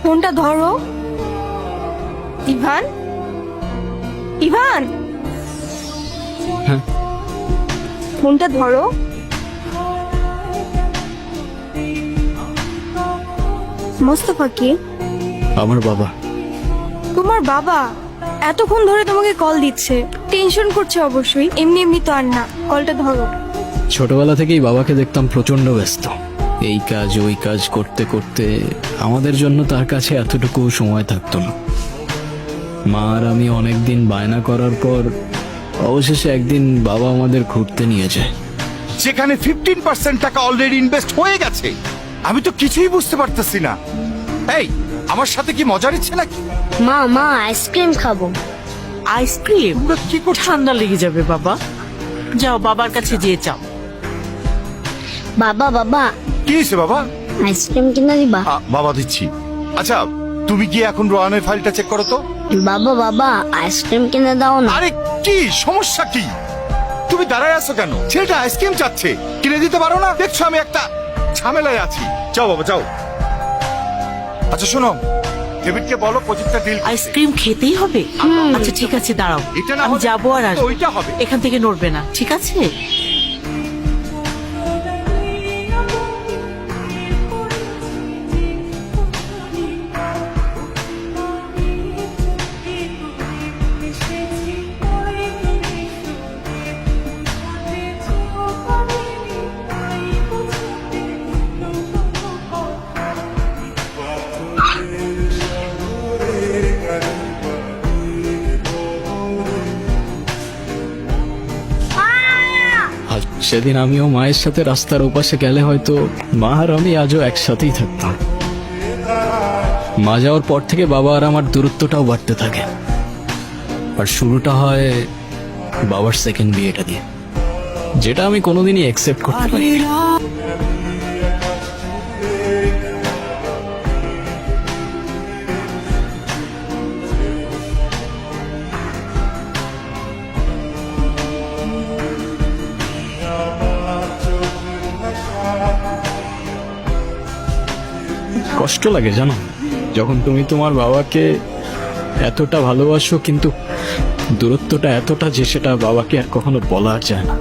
ফোনটা ধরো। Ivan, Ivan, হ্যাঁ। ফোনটা ধরো। মোস্তফা কে? আমার বাবা। তোমার বাবা এতক্ষণ ধরে তোমাকে কল দিচ্ছে, টেনশন করছে অবশ্যই, এমনি এমনি তো আর না। কলটা ধরো। ছোটবেলা থেকেই বাবাকে দেখতাম প্রচন্ড ব্যস্ত, এই কাজ ওই কাজ করতে করতে আমাদের জন্য তার কাছে এতটুকু সময় থাকতো না। মা আর আমি অনেকদিন বায়না করার পর অবশেষে একদিন বাবা আমাদের ঘুরতে নিয়ে যায়। যেখানে 15% টাকা অলরেডি ইনভেস্ট হয়ে গেছে। আমি তো কিছুই বুঝতে পারতেছি না। এই, আমার সাথে কি মজা নিচ্ছে নাকি? মা মা আইসক্রিম খাবো। আইসক্রিম? তোমরা কি করছো? ঠান্ডা লেগে যাবে বাবা। যাও বাবার কাছে যেয়ে চাও। বাবা বাবা কি হয়েছে বাবা? আইসক্রিম কিনে দিবা? বাবা দিচ্ছি। আচ্ছা, তুমি গিয়ে এখন রোহানের ফাইলটা চেক করো তো। বাবা বাবা আইসক্রিম কিনে দাও না। আরে কি সমস্যা কি? তুমি দাঁড়ায় আছো কেন? ছেলেটা আইসক্রিম চাচ্ছে, কিনে দিতে পারো না? দেখছো আমি একটা ঝামেলায় আছি। যাও বাবা যাও। আচ্ছা শোনো, ডেভিডকে বলো প্রজেক্টটা ডিল। আইসক্রিম খেতেই হবে? আচ্ছা ঠিক আছে, দাঁড়াও, এটা না আমি হলে যাবো আর আসবো। ওইটা হবে। এখান থেকে নড়বে না, ঠিক আছে? আর সেদিন আমিও মায়ের সাথে রাস্তার ওপাশে গেলে হয়তো মা আর আমি আজও একসাথেই থাকতাম। মা যাওয়ার পর থেকে বাবা আর আমার দূরত্বটাও বাড়তে থাকে। আর শুরুটা হয় বাবার সেকেন্ড বিয়েটা দিয়ে, যেটা আমি কোনোদিনই অ্যাকসেপ্ট করতে পারি। কষ্ট লাগে জানো, যখন তুমি তোমার বাবাকে এতটা ভালোবাসো কিন্তু দূরত্বটা এতটা যে সেটা বাবাকে আর কখনো বলা যায় না।